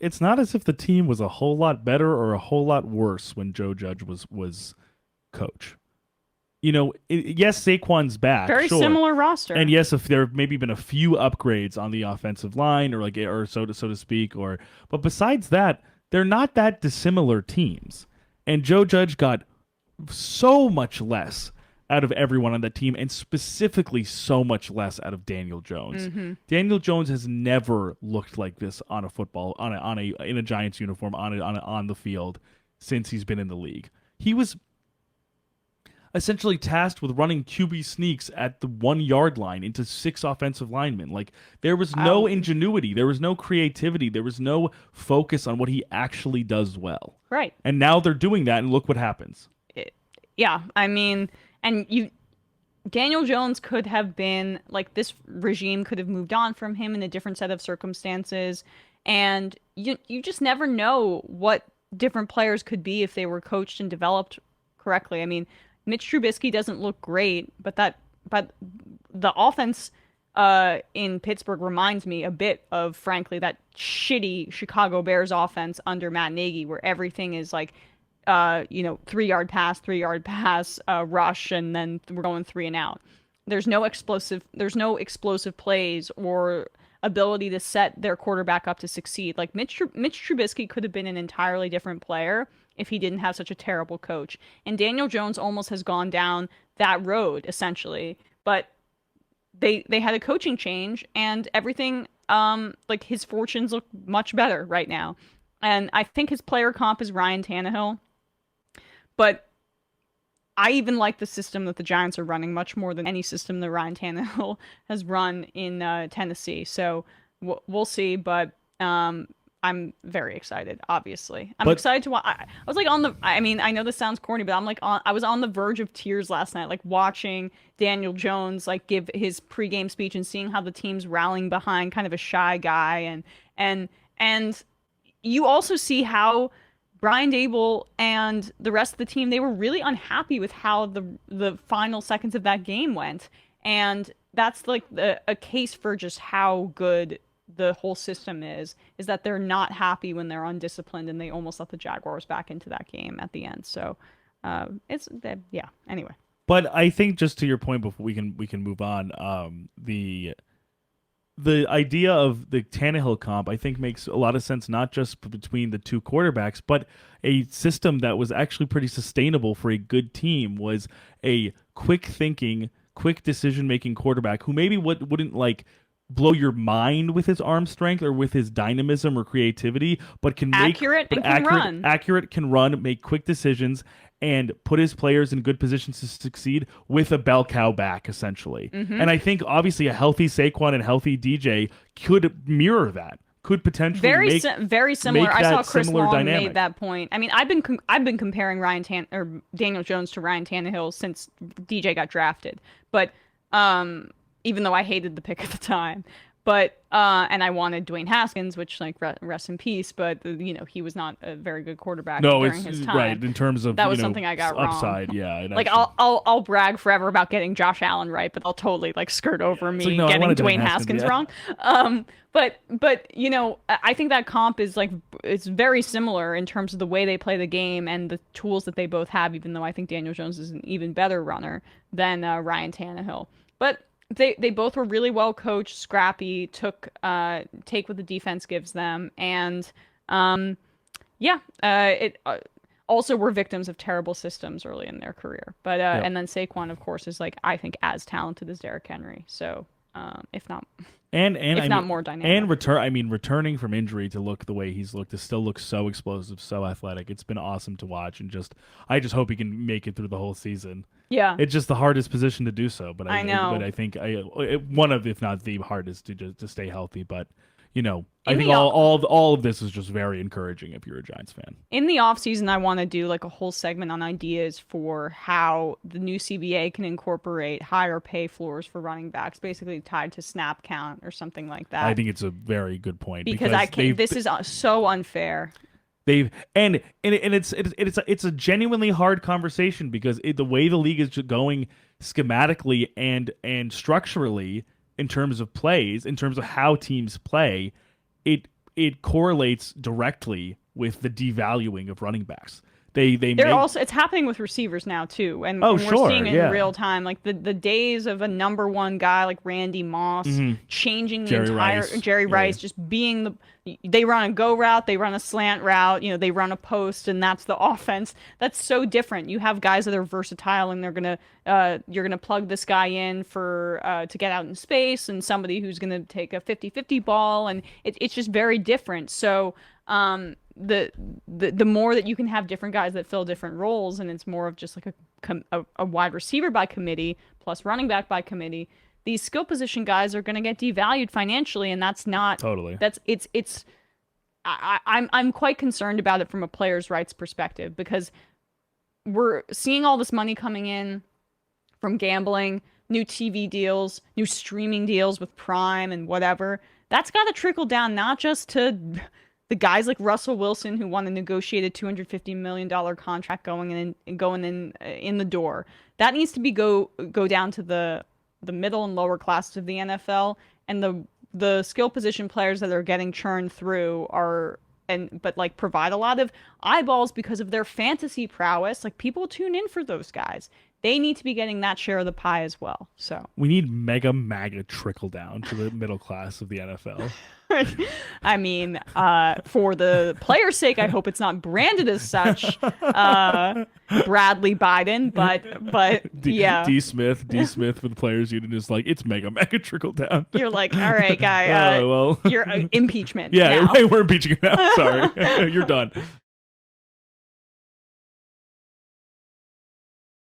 it's not as if the team was a whole lot better or a whole lot worse when Joe Judge was coach. Yes, Saquon's back, Very sure. similar And roster. yes, if there have maybe been a few upgrades on the offensive line or so to speak, but besides that, they're not that dissimilar teams. And Joe Judge got so much less out of everyone on that team, and specifically so much less out of Daniel Jones. Hmm. Daniel Jones has never looked like this on a football on a in a Giants uniform on the field since he's been in the league. He was essentially tasked with running QB sneaks at the 1 yard line into six offensive linemen. Like there was no Wow. ingenuity, there was no creativity, there was no focus on what he actually does well. Right. And now they're doing that, and look what happens. It, yeah. I mean, and Daniel Jones could have been like this regime could have moved on from him in a different set of circumstances, and you just never know what different players could be if they were coached and developed correctly. I mean, Mitch Trubisky doesn't look great, but the offense in Pittsburgh reminds me a bit of, frankly, that shitty Chicago Bears offense under Matt Nagy, where everything is like 3 yard pass, rush, and then we're going three and out. There's no explosive plays or ability to set their quarterback up to succeed. Like Mitch Trubisky could have been an entirely different player if he didn't have such a terrible coach. And Daniel Jones almost has gone down that road essentially, but they had a coaching change and everything like his fortunes look much better right now. And I think his player comp is Ryan Tannehill. But I even like the system that the Giants are running much more than any system that Ryan Tannehill has run in Tennessee. So we'll see, but I'm very excited. Obviously, I'm But excited to watch. I was like on the. I mean, I know this sounds corny, but I'm like on. I was on the verge of tears last night, like watching Daniel Jones like give his pregame speech and seeing how the team's rallying behind kind of a shy guy, and and you also see how Brian Daboll and the rest of the team, they were really unhappy with how the final seconds of that game went. And that's like a case for just how good the whole system is that they're not happy when they're undisciplined and they almost let the Jaguars back into that game at the end. So it's yeah. Anyway, but I think just to your point before we can move on, the idea of the Tannehill comp, I think, makes a lot of sense, not just between the two quarterbacks, but a system that was actually pretty sustainable for a good team was a quick thinking, quick decision making quarterback who maybe wouldn't like blow your mind with his arm strength or with his dynamism or creativity, but can make accurate but and can run. accurate can run, make quick decisions, and put his players in good positions to succeed with a bell cow back, essentially. Hmm. And I think obviously a healthy Saquon and healthy DJ could mirror that, could potentially Very similar. make I saw that Chris similar Long made dynamic. that point. I mean, I've been comparing Daniel Jones to Ryan Tannehill since DJ got drafted. But even though I hated the pick at the time, but and I wanted Dwayne Haskins, which like rest in peace. But he was not a very good quarterback No, during it's his right time. in terms of That was something I got wrong. upside. Yeah, and Like actually, I'll brag forever about getting Josh Allen right, but I'll totally like skirt over it's like me no, I getting wanted Dwayne Dwayne Haskins. Haskins Yeah, wrong. But I think that comp is like it's very similar in terms of the way they play the game and the tools that they both have. Even though I think Daniel Jones is an even better runner than Ryan Tannehill, but they both were really well coached, scrappy, take what the defense gives them, and yeah, it also were victims of terrible systems early in their career. But yep. and then Saquon, of course, is like I think as talented as Derrick Henry, so if not And if I not mean more dynamic. returning from injury to look the way he's looked, to still look so explosive, so athletic. It's been awesome to watch, and I just hope he can make it through the whole season. Yeah, It's just the hardest position to do so, but I know. I think one of, if not the hardest, to stay healthy. But I In think the all of this is just very encouraging if you're a Giants fan. in the off season, I want to do like a whole segment on ideas for how the new CBA can incorporate higher pay floors for running backs, basically tied to snap count or something like I that. think it's a very good point Because because I can't. This is so unfair. they've and it's a genuinely hard conversation because the way the league is going schematically and structurally in terms of plays, in terms of how teams play, it it correlates directly with the devaluing of running backs. They They're make also it's happening with receivers now too, and, oh and we're sure seeing it in yeah real time. Like the days of a number one guy like Randy Moss changing the Jerry entire Rice Jerry yeah. Rice just being they run a go route, they run a slant route, they run a post, and that's the offense. That's so different. You have guys that are versatile, and you're gonna plug this guy in for to get out in space, and somebody who's gonna take a 50-50 ball, and it's just very different. So the more that you can have different guys that fill different roles, and it's more of just like a wide receiver by committee plus running back by committee, these skill position guys are going to get devalued financially, and that's not totally it's I'm quite concerned about it from a players' rights perspective, because we're seeing all this money coming in from gambling, new TV deals, new streaming deals with Prime and whatever. That's got to trickle down not just to the guys like Russell Wilson, who won a negotiated $250 million contract going in the door. That needs to go down to the middle and lower classes of the NFL, and the skill position players that are getting churned through but like provide a lot of eyeballs because of their fantasy prowess. Like, people tune in for those guys. They need to be getting that share of the pie as well. So we need MAGA trickle down to the middle class of the NFL. I mean, for the player's sake, I hope it's not branded as such, Bradley Biden, but yeah. D Smith for the players union is like, it's MAGA trickle down. You're like, all right, guy, well, you're impeachment. Yeah, now. we're impeaching him now. Sorry, you're done.